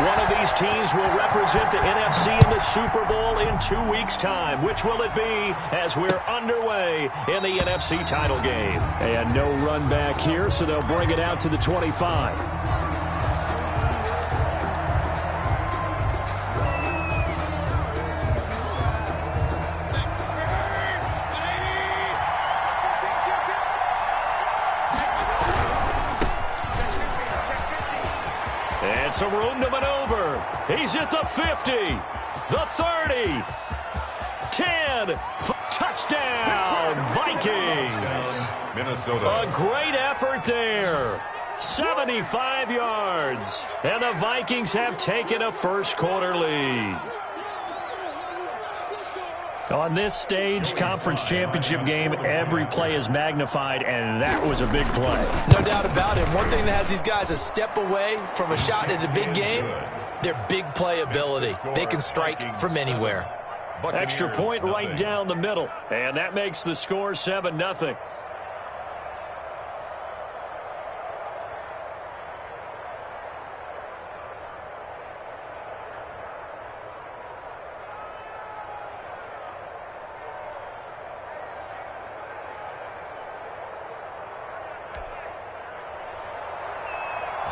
One of these teams will represent the NFC in the Super Bowl in 2 weeks' time. Which will it be as we're underway in the NFC title game? And no run back here, so they'll bring it out to the 25. And some room to maneuver. He's at the 50, the 30, 10, touchdown, Vikings. Minnesota. A great effort there. 75 yards. And the Vikings have taken a first-quarter lead. On this stage, conference championship game, every play is magnified, and that was a big play. No doubt about it. One thing that has these guys a step away from a shot at a big game, their big play ability. They can strike from anywhere. Extra point right down the middle, and that makes the score 7-0.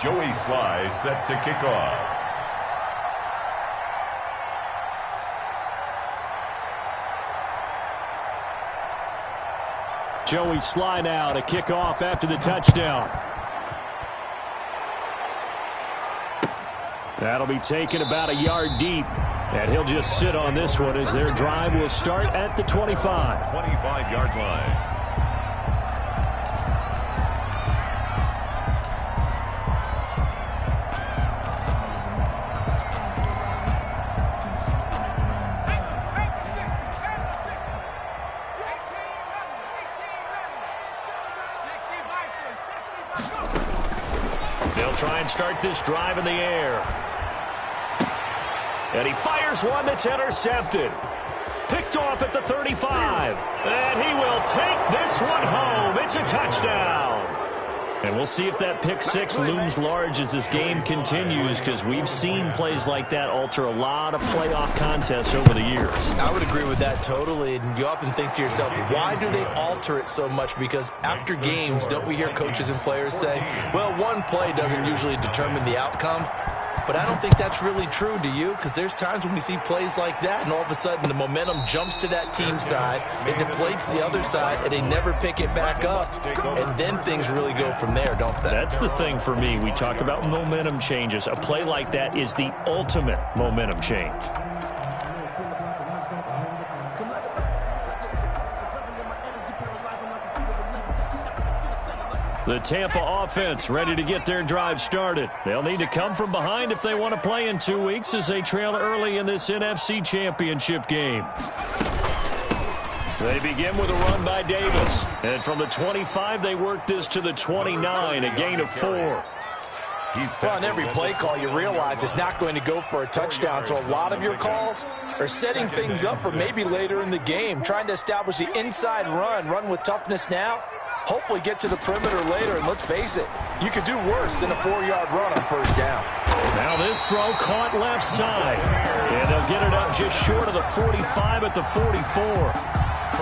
Joey Sly set to kick off. Joey Sly now to kick off after the touchdown. That'll be taken about a yard deep. And he'll just sit on this one as their drive will start at the 25. 25-yard line. Try and start this drive in the air. And he fires one that's intercepted. Picked off at the 35. And he will take this one home. It's a touchdown. And we'll see if that pick six looms large as this game continues, because we've seen plays like that alter a lot of playoff contests over the years. I would agree with that totally. And you often think to yourself, why do they alter it so much? Because after games, don't we hear coaches and players say, well, one play doesn't usually determine the outcome. But I don't think that's really true, do you? Because there's times when we see plays like that, and all of a sudden the momentum jumps to that team side, it deflates the other side, and they never pick it back up. And then things really go from there, don't they? That's the thing for me. We talk about momentum changes. A play like that is the ultimate momentum change. The Tampa offense ready to get their drive started. They'll need to come from behind if they want to play in 2 weeks as they trail early in this NFC Championship game. They begin with a run by Davis. And from the 25, they work this to the 29, a gain of 4. Well, on every play call, you realize it's not going to go for a touchdown. So a lot of your calls are setting things up for maybe later in the game, trying to establish the inside run with toughness now. Hopefully get to the perimeter later, and let's face it, you could do worse than a 4-yard run on first down. Now this throw caught left side. And they'll get it up just short of the 45 at the 44.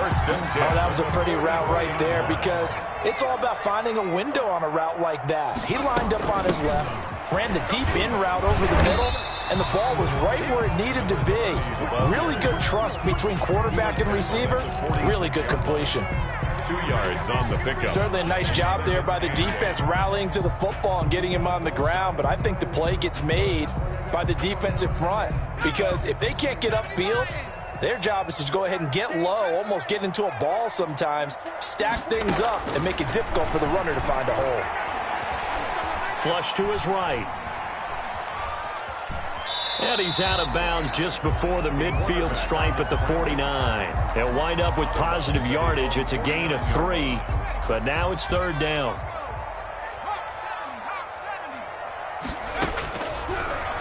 First and 10. Oh, that was a pretty route right there, because it's all about finding a window on a route like that. He lined up on his left, ran the deep in route over the middle, and the ball was right where it needed to be. Really good trust between quarterback and receiver. Really good completion. 2 yards on the pickup. Certainly a nice job there by the defense rallying to the football and getting him on the ground, but I think the play gets made by the defensive front, because if they can't get upfield, their job is to go ahead and get low, almost get into a ball sometimes, stack things up, and make it difficult for the runner to find a hole. Flush to his right. And he's out of bounds just before the midfield stripe at the 49. They'll wind up with positive yardage. It's a gain of 3, but now it's third down.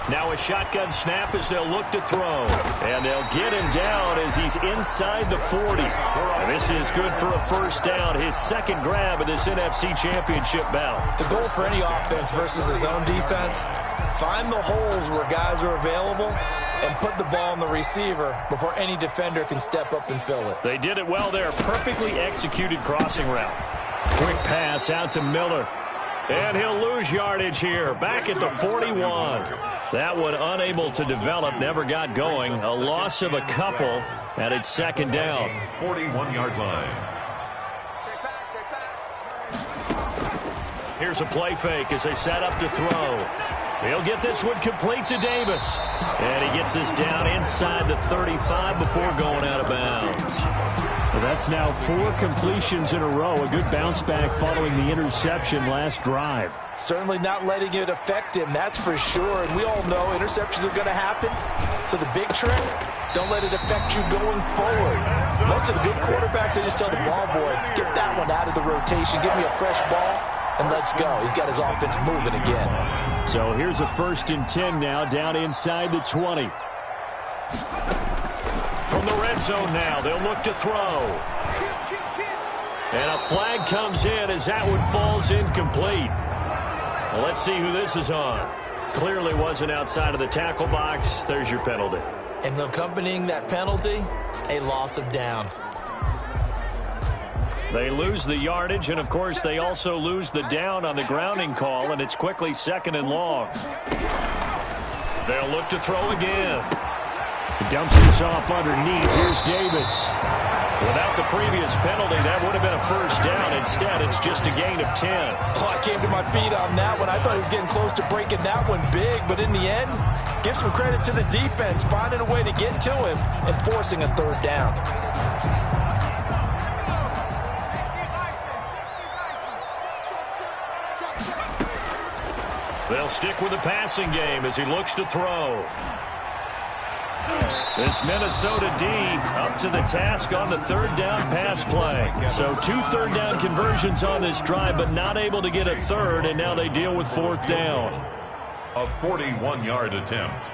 Now a shotgun snap as they'll look to throw. And they'll get him down as he's inside the 40. And this is good for a first down, his second grab of this NFC Championship bout. The goal for any offense versus his own defense, Find the holes where guys are available and put the ball on the receiver before any defender can step up and fill it. They did it well there. Perfectly executed crossing route. Quick pass out to Miller. And he'll lose yardage here. Back at the 41. That one unable to develop. Never got going. A loss of a couple. And it's second down. 41-yard line. Here's a play fake as they set up to throw. He'll get this one complete to Davis. And he gets this down inside the 35 before going out of bounds. Well, that's now 4 completions in a row. A good bounce back following the interception last drive. Certainly not letting it affect him, that's for sure. And we all know interceptions are going to happen. So the big trick, don't let it affect you going forward. Most of the good quarterbacks, they just tell the ball boy, get that one out of the rotation, give me a fresh ball, and let's go. He's got his offense moving again. So here's a 1st and 10 now, down inside the 20. From the red zone now, they'll look to throw. And a flag comes in as that one falls incomplete. Well, let's see who this is on. Clearly wasn't outside of the tackle box. There's your penalty. And accompanying that penalty, a loss of down. They lose the yardage, and, of course, they also lose the down on the grounding call, and it's quickly 2nd and long. They'll look to throw again. He dumps this off underneath. Here's Davis. Without the previous penalty, that would have been a 1st down. Instead, it's just a gain of 10. Oh, I came to my feet on that one. I thought he was getting close to breaking that one big, but in the end, give some credit to the defense, finding a way to get to him and forcing a 3rd down. They'll stick with the passing game as he looks to throw. This Minnesota D up to the task on the 3rd down pass play. So 2 3rd down conversions on this drive, but not able to get a 3rd, and now they deal with 4th down. A 41-yard attempt.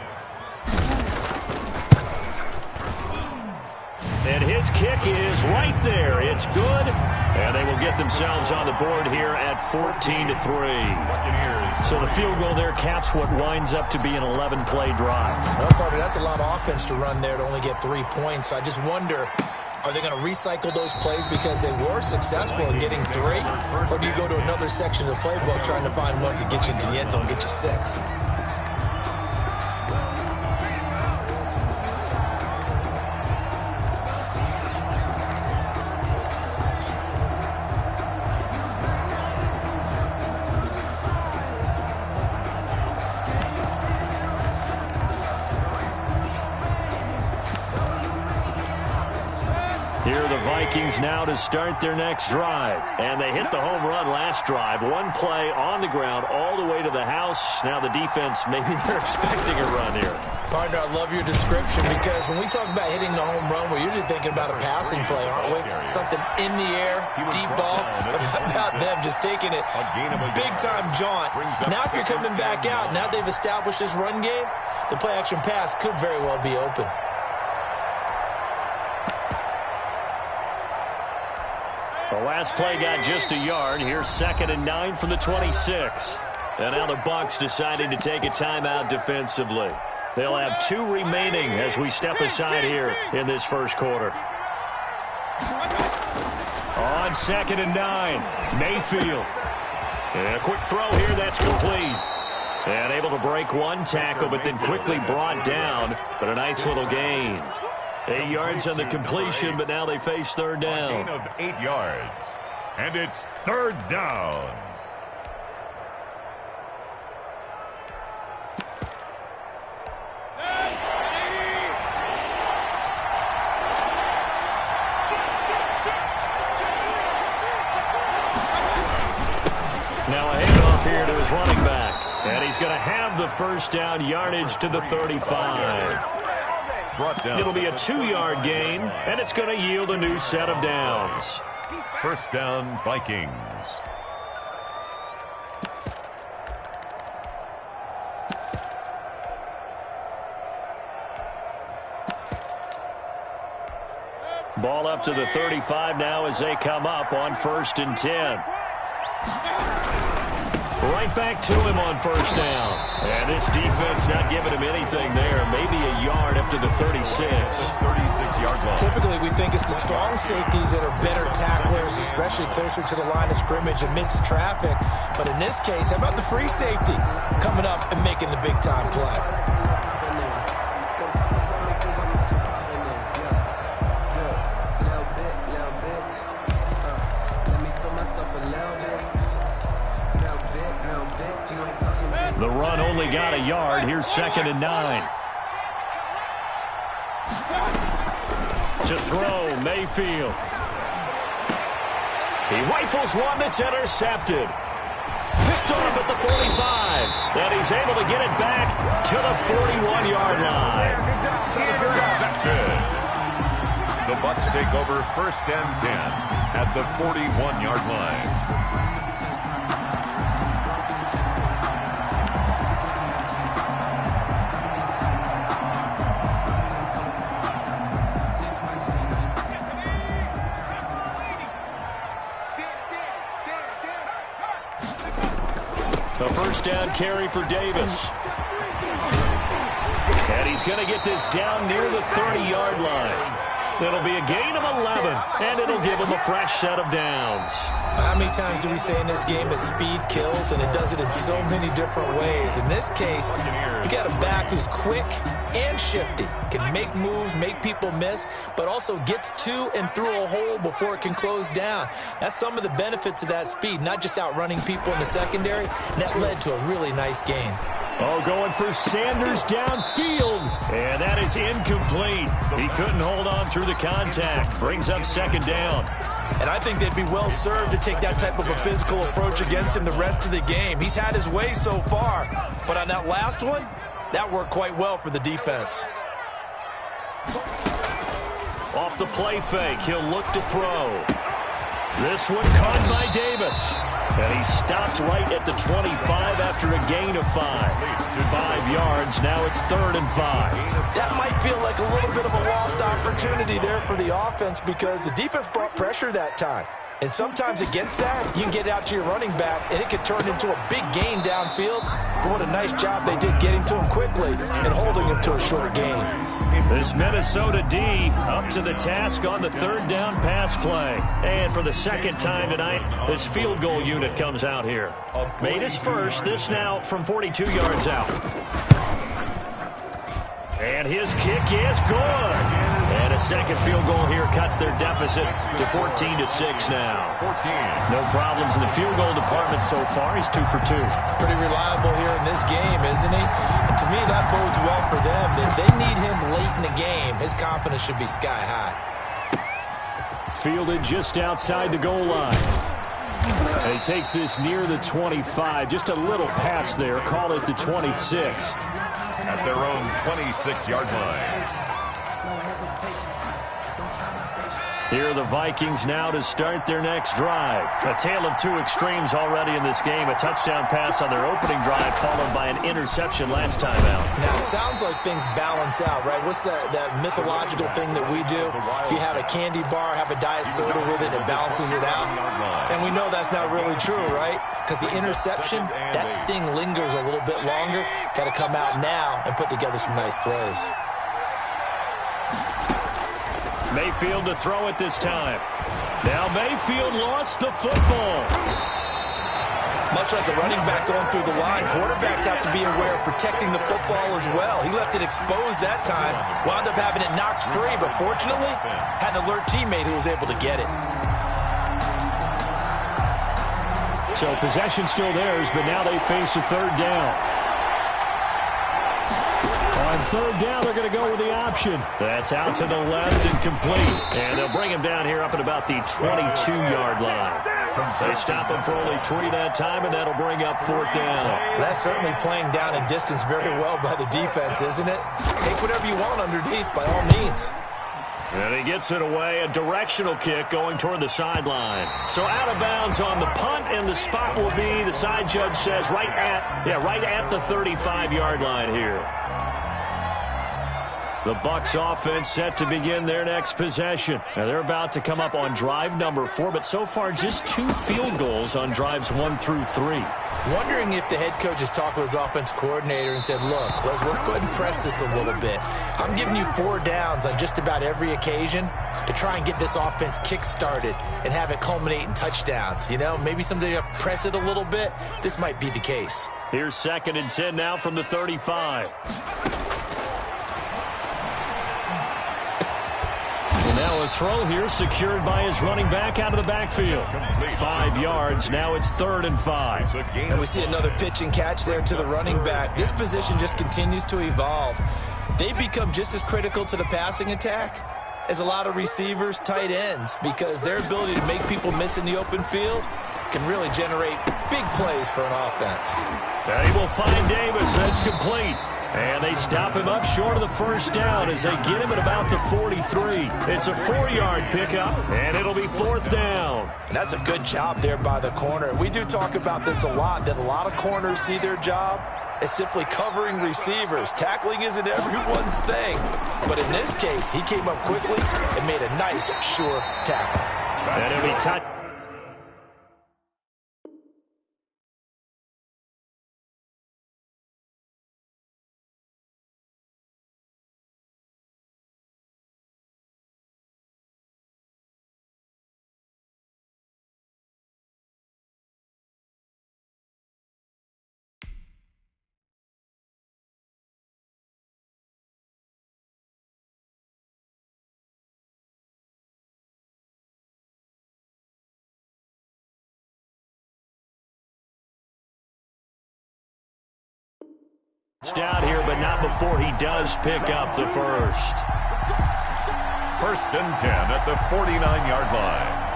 And his kick is right there. It's good. And they will get themselves on the board here at 14-3. So the field goal there caps what winds up to be an 11-play drive. Well, partner, that's a lot of offense to run there to only get 3 points. I just wonder, are they going to recycle those plays because they were successful in getting 3? Or do you go to another section of the playbook trying to find one to get you into the end zone and get you 6? Here are the Vikings now to start their next drive. And they hit the home run last drive. 1 play on the ground all the way to the house. Now the defense, maybe they're expecting a run here. Partner, I love your description because when we talk about hitting the home run, we're usually thinking about a passing play, aren't we? Something in the air, deep ball. But how about them just taking it big-time jaunt? Now if you're coming back out, now they've established this run game, the play-action pass could very well be open. The last play got just a yard. Here's 2nd and 9 from the 26. And now the Bucs deciding to take a timeout defensively. They'll have 2 remaining as we step aside here in this first quarter. On 2nd and 9, Mayfield. And a quick throw here, that's complete. And able to break 1 tackle, but then quickly brought down. But a nice little gain. 8 yards on the completion, but now they face 3rd down. A gain of 8 yards. And it's 3rd down. Now a handoff here to his running back. And he's going to have the 1st down, yardage to the 35. It'll be a 2-yard gain, and it's going to yield a new set of downs. 1st down, Vikings. Ball up to the 35 now as they come up on 1st and 10. Right back to him on first down. And this defense not giving him anything there. Maybe a yard up to the 36. 36-yard line. Typically, we think it's the strong safeties that are better tacklers, especially closer to the line of scrimmage amidst traffic. But in this case, how about the free safety coming up and making the big-time play? The run only got a yard. Here's 2nd and 9. To throw, Mayfield. He rifles one that's intercepted. Picked off at the 45. And he's able to get it back to the 41-yard line. Intercepted. The Bucs take over 1st and 10 at the 41-yard line. A first down carry for Davis. And he's going to get this down near the 30-yard line. It'll be a gain of 11, and it'll give him a fresh set of downs. How many times do we say in this game that speed kills, and it does it in so many different ways? In this case, you got a back who's quick and shifty, can make moves, make people miss, but also gets to and through a hole before it can close down. That's some of the benefits of that speed, not just outrunning people in the secondary, and that led to a really nice gain. Oh, going for Sanders downfield, and that is incomplete. He couldn't hold on through the contact. Brings up 2nd down. And I think they'd be well served to take that type of a physical approach against him the rest of the game. He's had his way so far, but on that last one, that worked quite well for the defense. Off the play fake, he'll look to throw. This one caught by Davis. And he stopped right at the 25 after a gain of 5. 5 yards, now it's 3rd and 5. That might feel like a little bit of a lost opportunity there for the offense because the defense brought pressure that time. And sometimes against that, you can get out to your running back, and it could turn into a big gain downfield. But what a nice job they did getting to him quickly and holding him to a short gain. This Minnesota D up to the task on the 3rd down pass play. And for the 2nd time tonight, this field goal unit comes out here. Made his first, this now from 42 yards out. And his kick is good. And a 2nd field goal here cuts their deficit to 14-6 now. 14. No problems in the field goal department so far. He's 2 for 2. Pretty reliable here in this game, isn't he? And to me, that bodes well for them. If they need him late in the game, his confidence should be sky high. Fielded just outside the goal line. And he takes this near the 25. Just a little pass there. Call it the 26. At their own 26-yard line. Here are the Vikings now to start their next drive. A tale of two extremes already in this game. A touchdown pass on their opening drive followed by an interception last time out. Now, it sounds like things balance out, right? What's that mythological thing that we do? If you have a candy bar, have a diet soda with it, it balances it out. And we know that's not really true, right? Because the interception, that sting lingers a little bit longer. Got to come out now and put together some nice plays. Mayfield to throw it this time. Now Mayfield lost the football. Much like a running back going through the line, quarterbacks have to be aware of protecting the football as well. He left it exposed that time, wound up having it knocked free, but fortunately, had an alert teammate who was able to get it. So possession still theirs, but now they face a 3rd down. On 3rd down, they're going to go with the option. That's out to the left and complete. And they'll bring him down here up at about the 22-yard line. They stop him for only 3 that time, and that'll bring up 4th down. That's certainly playing down in distance very well by the defense, isn't it? Take whatever you want underneath, by all means. And he gets it away, a directional kick going toward the sideline. So out of bounds on the punt, and the spot will be, the side judge says, right at the 35-yard line here. The Bucs offense set to begin their next possession. Now they're about to come up on drive number 4, but so far just 2 field goals on drives 1 through 3. Wondering if the head coach has talked with his offense coordinator and said, look, let's go ahead and press this a little bit. I'm giving you 4 downs on just about every occasion to try and get this offense kick-started and have it culminate in touchdowns. You know, maybe someday you press it a little bit. This might be the case. Here's 2nd and 10 now from the 35. And now a throw here secured by his running back out of the backfield. 5 yards. Now it's 3rd and 5. And we see another pitch and catch there to the running back. This position just continues to evolve. They become just as critical to the passing attack as a lot of receivers, tight ends, because their ability to make people miss in the open field can really generate big plays for an offense. And he will find Davis. That's complete. And they stop him up short of the first down as they get him at about the 43. It's a 4-yard pickup, and it'll be 4th down. And that's a good job there by the corner. We do talk about this a lot, that a lot of corners see their job as simply covering receivers. Tackling isn't everyone's thing. But in this case, he came up quickly and made a nice, sure tackle. And it'll be touched. Out here, but not before he does pick up the first. 1st and 10 at the 49-yard line.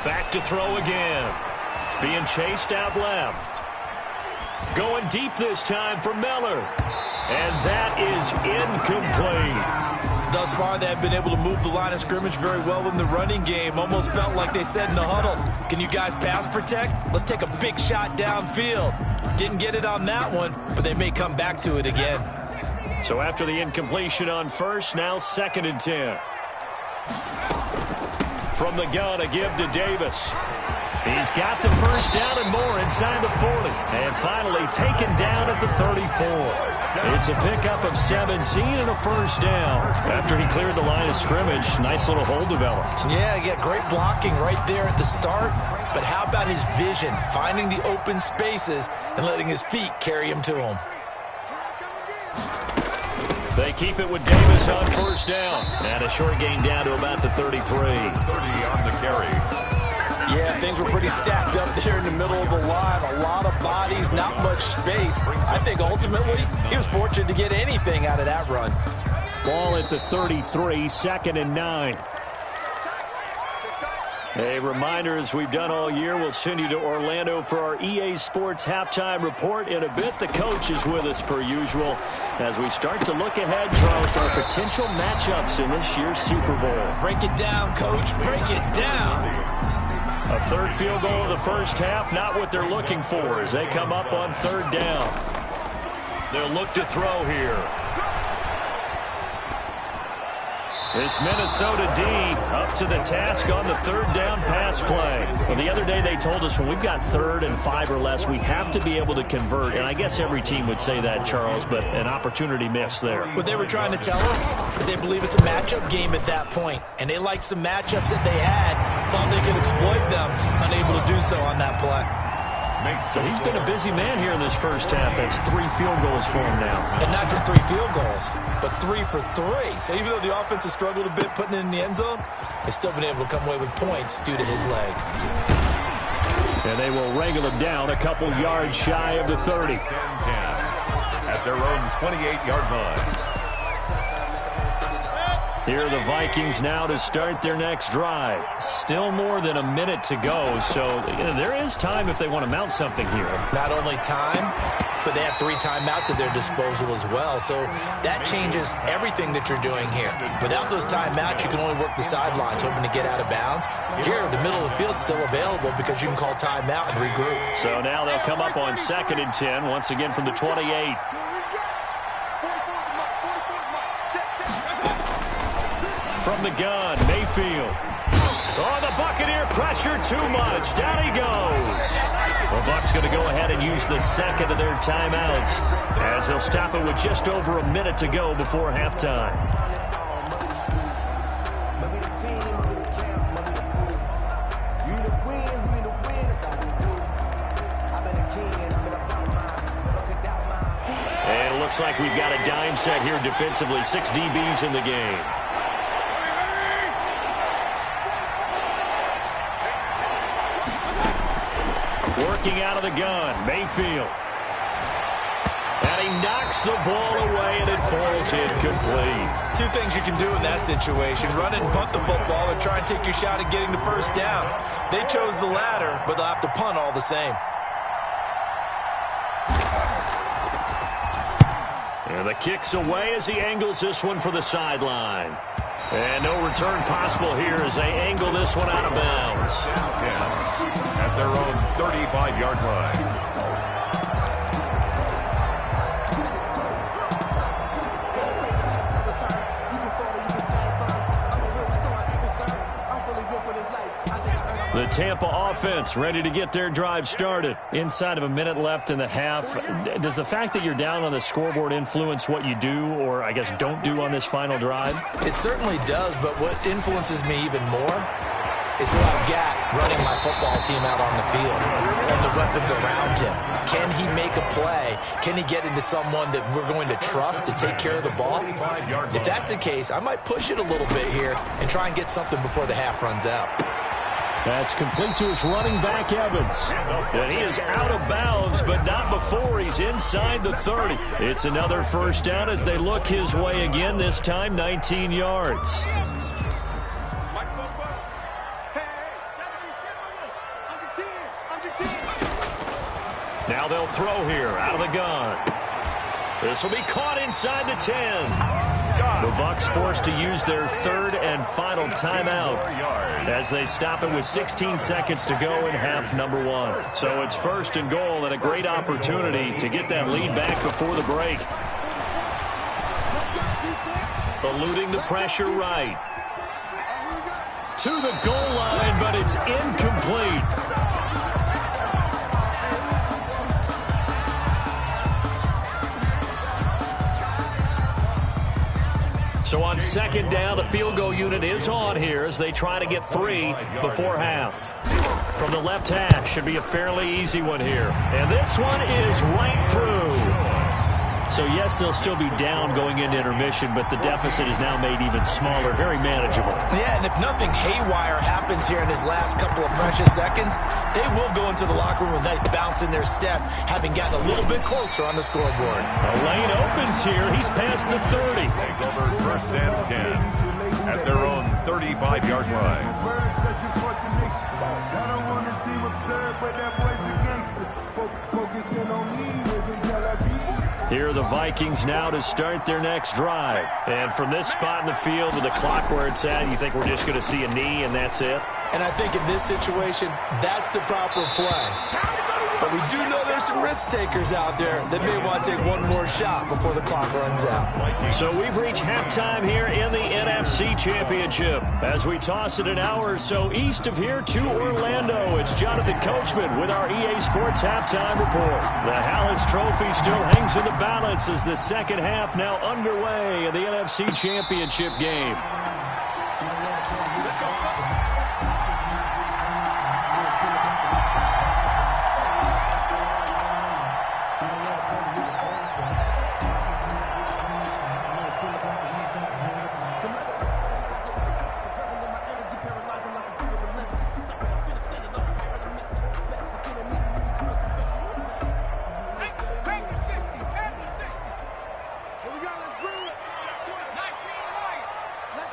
Back to throw again. Being chased out left. Going deep this time for Miller. And that is incomplete. Thus far, they have been able to move the line of scrimmage very well in the running game. Almost felt like they said in the huddle, can you guys pass protect? Let's take a big shot downfield. Didn't get it on that one, but they may come back to it again. So after the incompletion on first, now 2nd and 10. From the gun, a give to Davis. He's got the first down and more inside the 40. And finally taken down at the 34. It's a pickup of 17 and a first down. After he cleared the line of scrimmage, nice little hole developed. Yeah, he got great blocking right there at the start. But how about his vision, finding the open spaces and letting his feet carry him to him? They keep it with Davis on first down. And a short gain down to about the 33. 30 on the carry. Yeah, things were pretty stacked up there in the middle of the line. A lot of bodies, not much space. I think ultimately he was fortunate to get anything out of that run. Ball at the 33, 2nd and 9. A reminder, as we've done all year, we'll send you to Orlando for our EA Sports halftime report in a bit. The coach is with us per usual as we start to look ahead, Charles, to our potential matchups in this year's Super Bowl. Break it down, Coach. Break it down. A 3rd field goal of the first half, not what they're looking for as they come up on 3rd down. They'll look to throw here. This Minnesota D up to the task on the 3rd down pass play. Well, the other day they told us when we've got 3rd and 5 or less, we have to be able to convert. And I guess every team would say that, Charles, but an opportunity missed there. What they were trying to tell us is they believe it's a matchup game at that point. And they liked some matchups that they had, thought they could exploit them, unable to do so on that play. So he's been a busy man here in this first half. That's 3 field goals for him now. And not just 3 field goals, but 3 for 3. So even though the offense has struggled a bit putting it in the end zone, they've still been able to come away with points due to his leg. And they will wrangle him down a couple yards shy of the 30. 10 at their own 28-yard line. Here are the Vikings now to start their next drive. Still more than a minute to go, so there is time if they want to mount something here. Not only time, but they have 3 timeouts at their disposal as well. So that changes everything that you're doing here. Without those timeouts, you can only work the sidelines, hoping to get out of bounds. Here, the middle of the field's still available because you can call timeout and regroup. So now they'll come up on 2nd and 10, once again from the 28. From the gun, Mayfield. Oh, the Buccaneer pressure too much. Down he goes. The Bucs going to go ahead and use the second of their timeouts as they'll stop it with just over a minute to go before halftime. And it looks like we've got a dime set here defensively. 6 DBs in the game. Working out of the gun, Mayfield. And he knocks the ball away, and it falls incomplete. 2 things you can do in that situation. Run and punt the football or try and take your shot at getting the first down. They chose the latter, but they'll have to punt all the same. And the kick's away as he angles this one for the sideline. And no return possible here as they angle this one out of bounds. 10 at their own 35-yard line. The Tampa offense ready to get their drive started. Inside of a minute left in the half. Does the fact that you're down on the scoreboard influence what you do, or I guess don't do on this final drive? It certainly does, but what influences me even more is who I've got running my football team out on the field and the weapons around him. Can he make a play? Can he get into someone that we're going to trust to take care of the ball? If that's the case, I might push it a little bit here and try and get something before the half runs out. That's complete to his running back, Evans. And he is out of bounds, but not before he's inside the 30. It's another first down as they look his way again, this time 19 yards. Now they'll throw here out of the gun. This will be caught inside the 10. The Bucs forced to use their 3rd and final timeout as they stop it with 16 seconds to go in half number 1. So it's 1st and goal and a great opportunity to get that lead back before the break. Eluding the pressure right. To the goal line, but it's incomplete. So on 2nd down, the field goal unit is on here as they try to get 3 before half. From the left hash, should be a fairly easy one here. And this one is right through. So yes, they'll still be down going into intermission, but the deficit is now made even smaller, very manageable. Yeah, and if nothing haywire happens here in his last couple of precious seconds, they will go into the locker room with a nice bounce in their step, having gotten a little bit closer on the scoreboard. A lane opens here. He's past the 30. Take over 1st and 10 at their own 35-yard line. Here are the Vikings now to start their next drive. And from this spot in the field with the clock where it's at, you think we're just going to see a knee and that's it? And I think in this situation, that's the proper play. But we do know there's some risk takers out there that may want to take one more shot before the clock runs out. So we've reached halftime here in the NFC Championship. As we toss it an hour or so east of here to Orlando, it's Jonathan Coachman with our EA Sports Halftime Report. The Hallis Trophy still hangs in the balance as the second half now underway in the NFC Championship game. Let's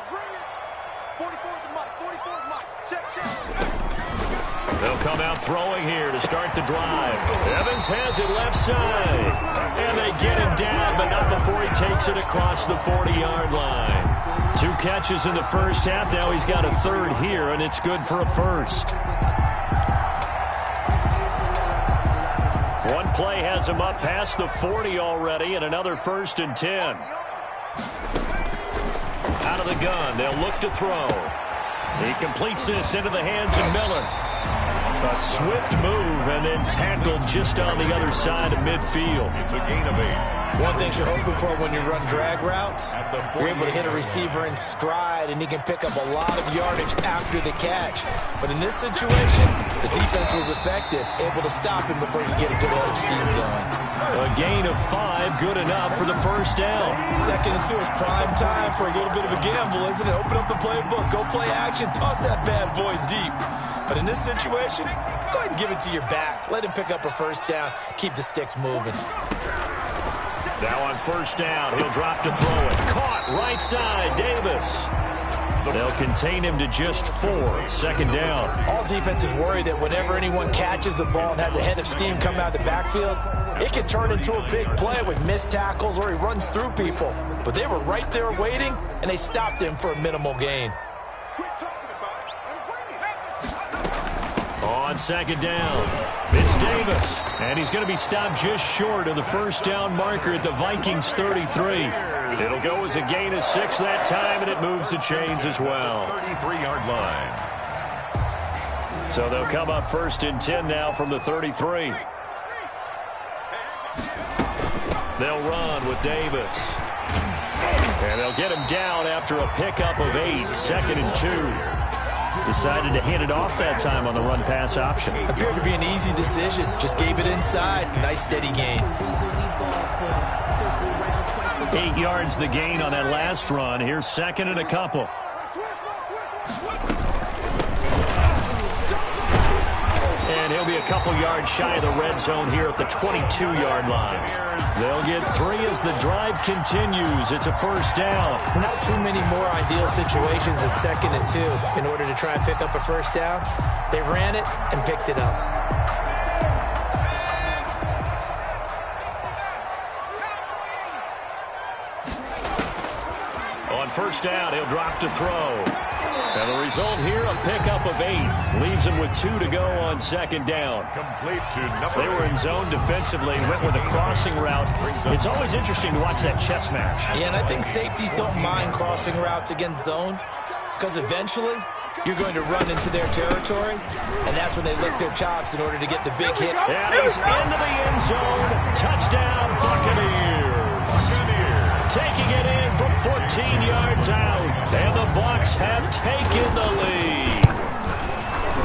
come out throwing here to start the drive. Evans has it left side. And they get him down, but not before he takes it across the 40-yard line. 2 catches in the first half. Now he's got a third here, and it's good for a first. One play has him up past the 40 already, and another 1st and 10. Out of the gun, they'll look to throw. He completes this into the hands of Miller. A swift move and then tackled just on the other side of midfield. It's a gain of 8. One thing you're hoping for when you run drag routes, you're able to hit a receiver in stride, and he can pick up a lot of yardage after the catch. But in this situation, the defense was effective, able to stop him before you get a good head of steam going. A gain of 5, good enough for the first down. 2nd and 2 is prime time for a little bit of a gamble, isn't it? Open up the playbook, go play action, toss that bad boy deep. But in this situation, go ahead and give it to your back. Let him pick up a first down. Keep the sticks moving. Now on first down, he'll drop to throw it. Caught right side, Davis. They'll contain him to just 4. 2nd down. All defenses worry that whenever anyone catches the ball and has a head of steam come out of the backfield, it can turn into a big play with missed tackles or he runs through people. But they were right there waiting, and they stopped him for a minimal gain. On 2nd down, it's Davis, and he's going to be stopped just short of the first down marker at the Vikings 33. It'll go as a gain of 6 that time, and it moves the chains as well. 33-yard line. So they'll come up 1st and 10 now from the 33. They'll run with Davis. And they'll get him down after a pickup of 8, 2nd and 2. Decided to hand it off that time on the run-pass option. Appeared to be an easy decision. Just gave it inside. Nice steady gain. 8 yards the gain on that last run. Here's 2nd and a couple. And he'll be a couple yards shy of the red zone here at the 22-yard line. They'll get 3 as the drive continues. It's a first down. Not too many more ideal situations at 2nd and 2 in order to try and pick up a first down. They ran it and picked it up. On first down, he'll drop to throw. And the result here, a pickup of 8. Leaves him with 2 to go on 2nd down. Complete to number They were in zone defensively, went with a crossing route. It's always interesting to watch that chess match. Yeah, and I think safeties don't mind crossing routes against zone because eventually you're going to run into their territory, and that's when they lick their chops in order to get the big hit. And he's into the end zone. Touchdown, Buccaneers. Taking it in from 14 yards out. And the Bucs have taken the lead.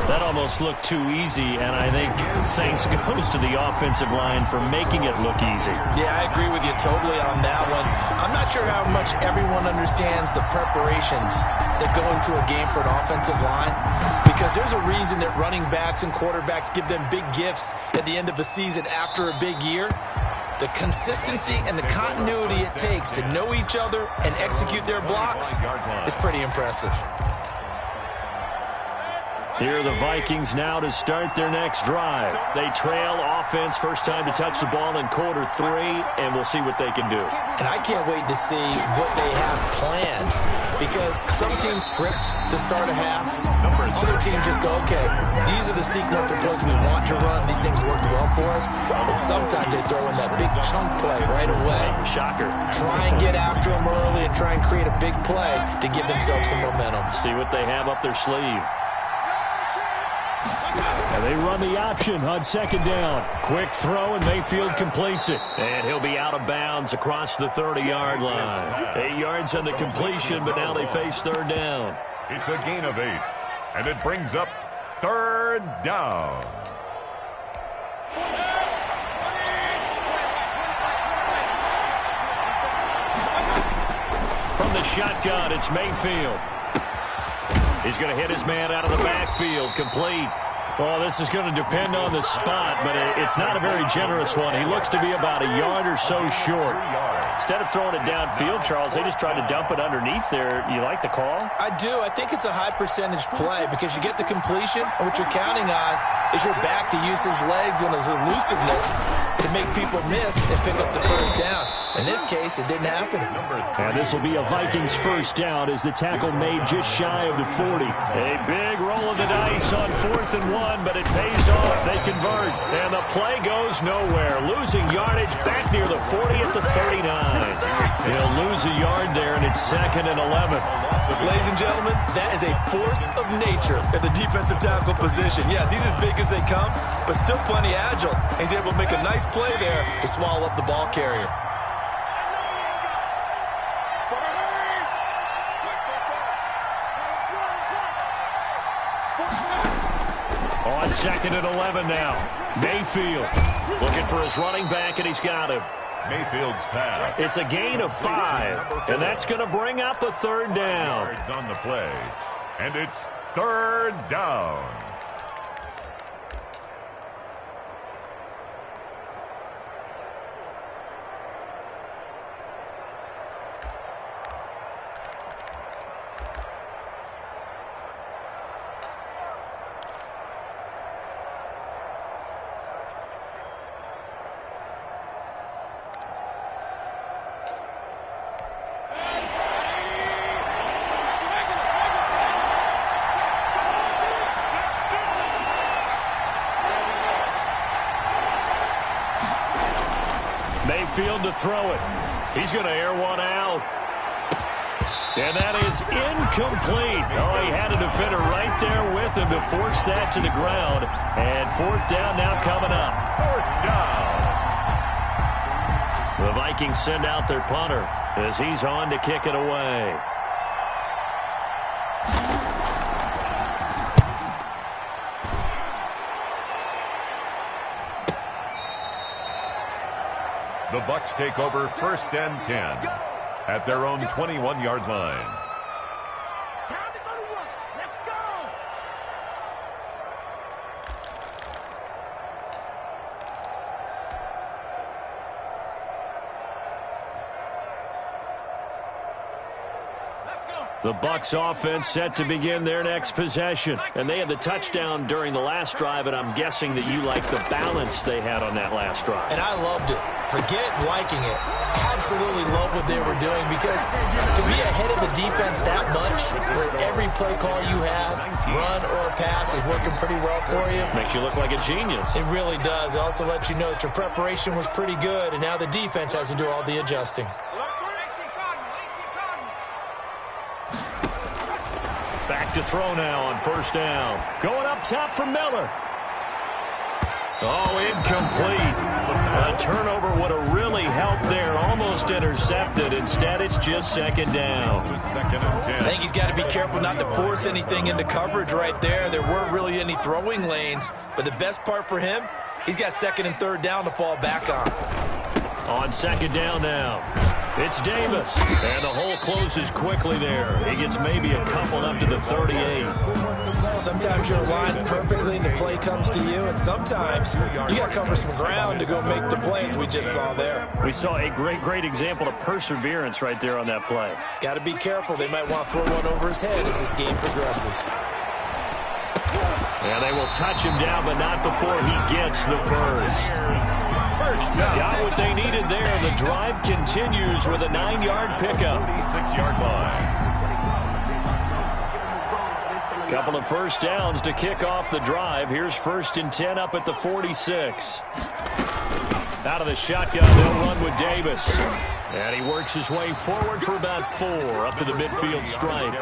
That almost looked too easy, and I think thanks goes to the offensive line for making it look easy. Yeah, I agree with you totally on that one. I'm not sure how much everyone understands the preparations that go into a game for an offensive line, because there's a reason that running backs and quarterbacks give them big gifts at the end of the season after a big year. The consistency and the continuity it takes to know each other and execute their blocks is pretty impressive. Here are the Vikings now to start their next drive. They trail offense, first time to touch the ball in quarter 3, and we'll see what they can do. And I can't wait to see what they have planned, because some teams script to start a half. Other teams just go, okay, these are the sequence of plays we want to run. These things worked well for us. And sometimes they throw in that big chunk play right away. Shocker. Try and get after them early and try and create a big play to give themselves some momentum. See what they have up their sleeve. And they run the option on 2nd down. Quick throw, and Mayfield completes it. And he'll be out of bounds across the 30-yard line. 8 yards on the completion, but now they face 3rd down. It's a gain of 8, and it brings up 3rd down. From the shotgun, it's Mayfield. He's going to hit his man out of the backfield, complete. Well, this is going to depend on the spot, but it's not a very generous one. He looks to be about a yard or so short. Instead of throwing it downfield, Charles, they just tried to dump it underneath there. You like the call? I do. I think it's a high percentage play because you get the completion, and what you're counting on is your back to use his legs and his elusiveness to make people miss and pick up the first down. In this case, it didn't happen. And this will be a Vikings first down as the tackle made just shy of the 40. A big roll of the dice on 4th and 1, but it pays off. They convert, and the play goes nowhere. Losing yardage back near the 40 at the 39. He'll lose a yard there, and it's 2nd and 11. Ladies and gentlemen, that is a force of nature at the defensive tackle position. Yes, he's as big as they come, but still plenty agile. He's able to make a nice play there to swallow up the ball carrier. On 2nd and 11 now. Mayfield looking for his running back, and he's got him. Mayfield's pass. It's a gain of 5, and that's going to bring up a 3rd down. Yards on the play, and it's 3rd down. Mayfield to throw it. He's going to air one out. And that is incomplete. Oh, he had a defender right there with him to force that to the ground. And 4th down now coming up. 4th down. The Vikings send out their punter as he's on to kick it away. The Bucs take over 1st and 10 at their own 21-yard line. Time to go to work. Let's go. The Bucs offense set to begin their next possession. And they had the touchdown during the last drive, and I'm guessing that you like the balance they had on that last drive. And I loved it. Forget liking it. Absolutely love what they were doing, because to be ahead of the defense that much, where every play call you have, run or pass, is working pretty well for you. Makes you look like a genius. It really does. It also lets you know that your preparation was pretty good, and now the defense has to do all the adjusting. Back to throw now on 1st down. Going up top for Miller. Oh, incomplete. A turnover would have really helped there. Almost intercepted. Instead, it's just 2nd down. 2nd and 10. I think he's got to be careful not to force anything into coverage right there. There weren't really any throwing lanes. But the best part for him, he's got 2nd and 3rd down to fall back on. On 2nd down now. It's Davis. And the hole closes quickly there. He gets maybe a couple up to the 38. Sometimes you're aligned perfectly and the play comes to you, and sometimes you got to cover some ground to go make the plays we just saw there. We saw a great example of perseverance right there on that play. Got to be careful. They might want to throw one over his head as this game progresses. And they will touch him down, but not before he gets the first. Got what they needed there. The drive continues with a 9-yard pickup. 36-yard line. Couple of first downs to kick off the drive. Here's 1st and 10 up at the 46. Out of the shotgun, they'll run with Davis. And he works his way forward for about 4 up to the midfield stripe.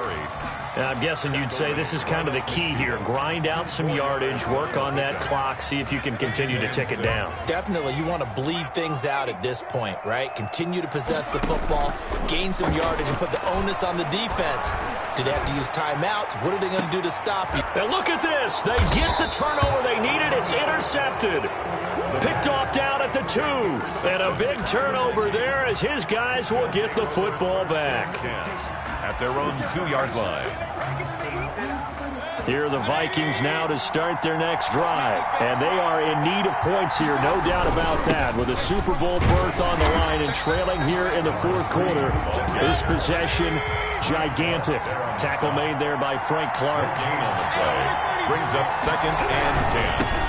I'm guessing you'd say this is kind of the key here. Grind out some yardage, work on that clock, see if you can continue to tick it down. Definitely, you want to bleed things out at this point, right? Continue to possess the football, gain some yardage, and put the onus on the defense. Do they have to use timeouts? What are they going to do to stop you? And look at this. They get the turnover they needed. It's intercepted. Picked off down at the 2. And a big turnover there as his guys will get the football back. At their own 2-yard line. Here are the Vikings now to start their next drive. And they are in need of points here, no doubt about that. With a Super Bowl berth on the line and trailing here in the 4th quarter. This possession, gigantic. Tackle made there by Frank Clark. Gain on the play. Brings up 2nd and 10.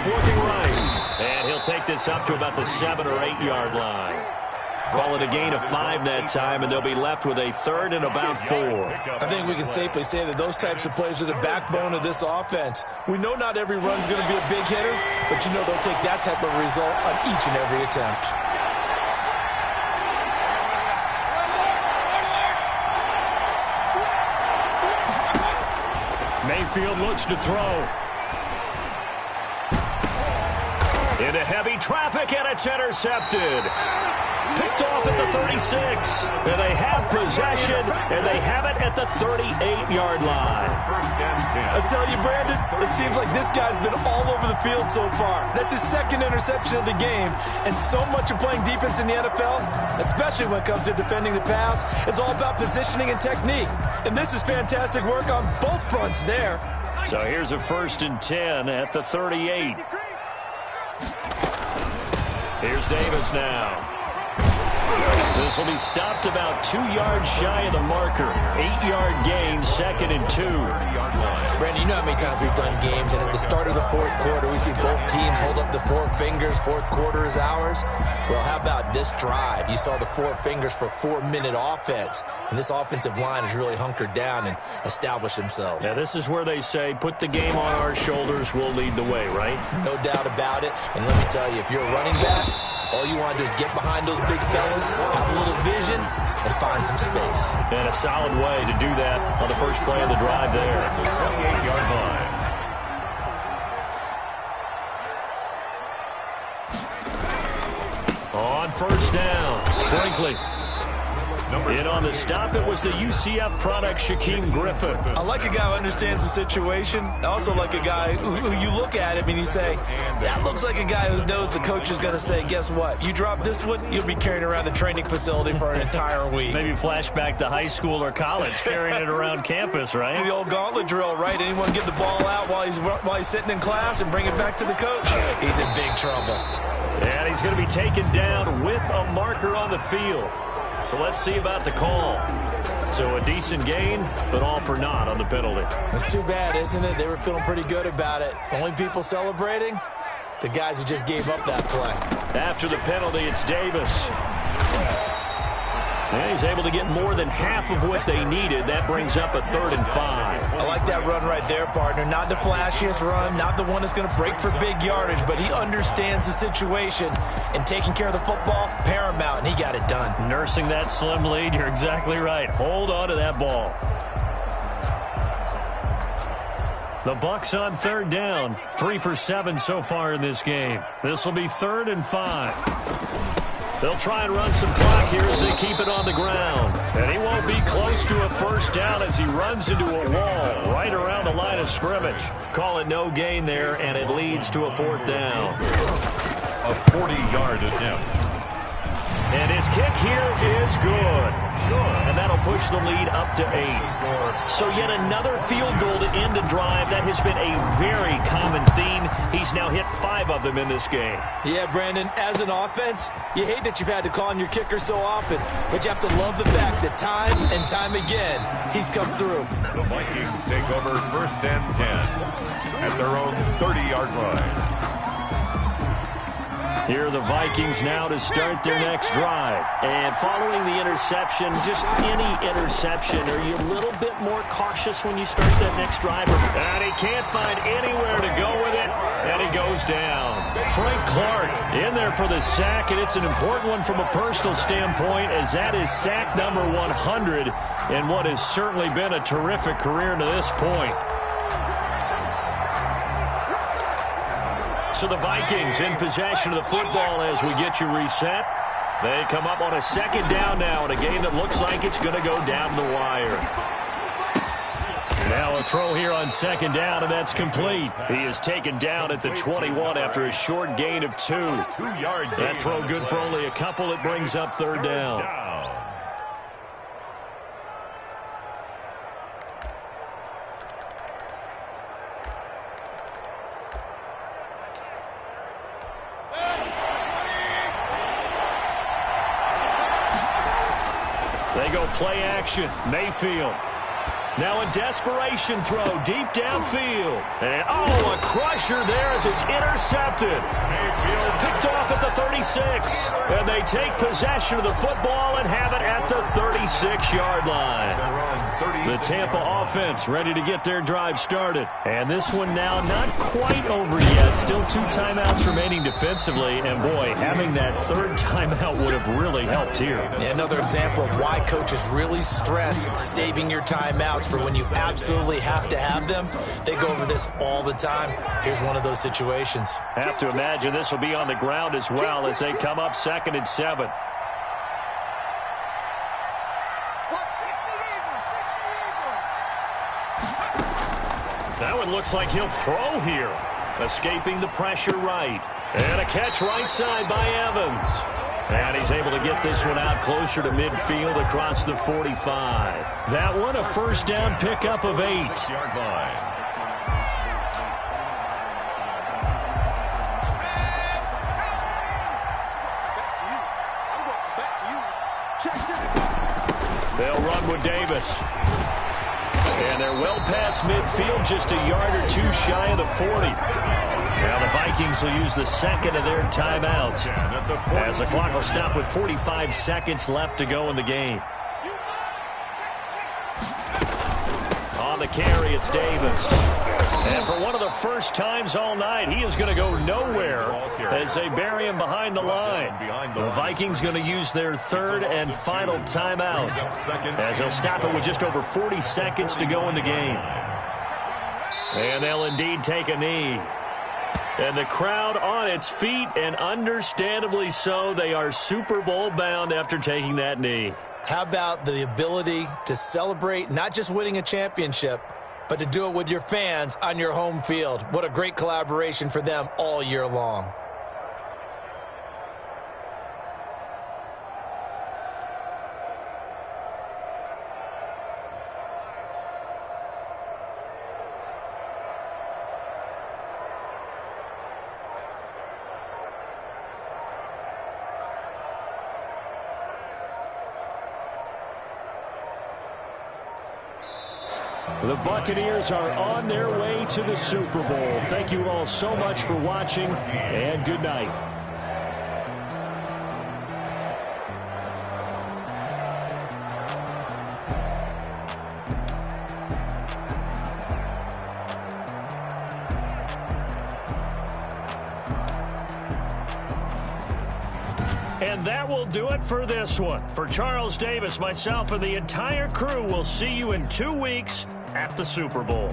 off looking right. And he'll take this up to about the 7 or 8 yard line. Call it a gain of 5 that time, and they'll be left with a 3rd and about 4. I think we can safely say that those types of plays are the backbone of this offense. We know not every run's going to be a big hitter, but you know they'll take that type of result on each and every attempt. Mayfield looks to throw. Into heavy traffic, and it's intercepted. Picked off at the 36. And they have possession, and they have it at the 38-yard line. First and 10. I tell you, Brandon, it seems like this guy's been all over the field so far. That's his 2nd interception of the game, and so much of playing defense in the NFL, especially when it comes to defending the pass, is all about positioning and technique. And this is fantastic work on both fronts there. So here's a 1st and 10 at the 38. Here's Davis now. This will be stopped about 2 yards shy of the marker. 8-yard gain, 2nd and 2. Brandon, you know how many times we've done games, and at the start of the 4th quarter, we see both teams hold up the 4 fingers. 4th quarter is ours. Well, how about this drive? You saw the 4 fingers for 4-minute offense, and this offensive line has really hunkered down and established themselves. Now, this is where they say, put the game on our shoulders, we'll lead the way, right? No doubt about it. And let me tell you, if you're a running back, all you want to do is get behind those big fellas, have a little vision, and find some space. And a solid way to do that on the first play of the drive there. 28-yard line. On 1st down, Brinkley. In on the stop, it was the UCF product, Shaquem Griffin. I like a guy who understands the situation. I also like a guy who you look at him and you say, that looks like a guy who knows the coach is going to say, guess what? You drop this one, you'll be carrying around the training facility for an entire week. Maybe flashback to high school or college, carrying it around campus, right? The old gauntlet drill, right? Anyone get the ball out while he's sitting in class and bring it back to the coach? He's in big trouble. And he's going to be taken down with a marker on the field. So let's see about the call. So a decent gain, but all for naught on the penalty. It's too bad, isn't it? They were feeling pretty good about it. Only people celebrating? The guys who just gave up that play. After the penalty, it's Davis. And he's able to get more than half of what they needed. That brings up a 3rd and 5. I like that run right there, partner. Not the flashiest run, not the one that's going to break for big yardage, but he understands the situation, and taking care of the football, paramount, and he got it done. Nursing that slim lead, you're exactly right. Hold on to that ball. The Bucs on 3rd down. 3 for 7 so far in this game. This will be 3rd and 5. They'll try and run some clock here as they keep it on the ground. And he won't be close to a 1st down as he runs into a wall right around the line of scrimmage. Call it no gain there, and it leads to a 4th down. A 40-yard attempt. And his kick here is good. And that'll push the lead up to 8. So yet another field goal to end a drive. That has been a very common theme. He's now hit 5 of them in this game. Yeah, Brandon, as an offense, you hate that you've had to call on your kicker so often, but you have to love the fact that time and time again, he's come through. The Vikings take over 1st and 10 at their own 30-yard line. Here are the Vikings now to start their next drive. And following the interception, just any interception, are you a little bit more cautious when you start that next drive? And he can't find anywhere to go with it, and he goes down. Frank Clark in there for the sack, and it's an important one from a personal standpoint, as that is sack number 100 in what has certainly been a terrific career to this point. So the Vikings in possession of the football as we get you reset. They come up on a 2nd down now in a game that looks like it's going to go down the wire. Now a throw here on 2nd down, and that's complete. He is taken down at the 21 after a short gain of 2. 2-yard gain. That throw good for only a couple. It brings up 3rd down. They go play action. Mayfield. Now a desperation throw deep downfield. And, a crusher there as it's intercepted. Picked off at the 36. And they take possession of the football and have it at the 36-yard line. The Tampa offense ready to get their drive started. And this one now not quite over yet. Still 2 timeouts remaining defensively. And, boy, having that third timeout would have really helped here. Another example of why coaches really stress saving your timeouts for when you absolutely have to have them. They go over this all the time. Here's one of those situations. Have to imagine this will be on the ground as well as they come up 2nd and 7. That one looks like he'll throw here. Escaping the pressure right. And a catch right side by Evans. And he's able to get this one out closer to midfield across the 45. That one a first down pickup of 8. Yard line. They'll run with Davis. And they're well past midfield, just a yard or 2 shy of the 40. Now the Vikings will use the second of their timeouts as the clock will stop with 45 seconds left to go in the game. On the carry, it's Davis. And for one of the first times all night, he is going to go nowhere as they bury him behind the line. The Vikings going to use their third and final timeout as they'll stop it with just over 40 seconds to go in the game. And they'll indeed take a knee. And the crowd on its feet, and understandably so. They are Super Bowl bound after taking that knee. How about the ability to celebrate not just winning a championship, but to do it with your fans on your home field? What a great collaboration for them all year long. The Buccaneers are on their way to the Super Bowl. Thank you all so much for watching, and good night. And that will do it for this one. For Charles Davis, myself, and the entire crew, we'll see you in 2 weeks at the Super Bowl.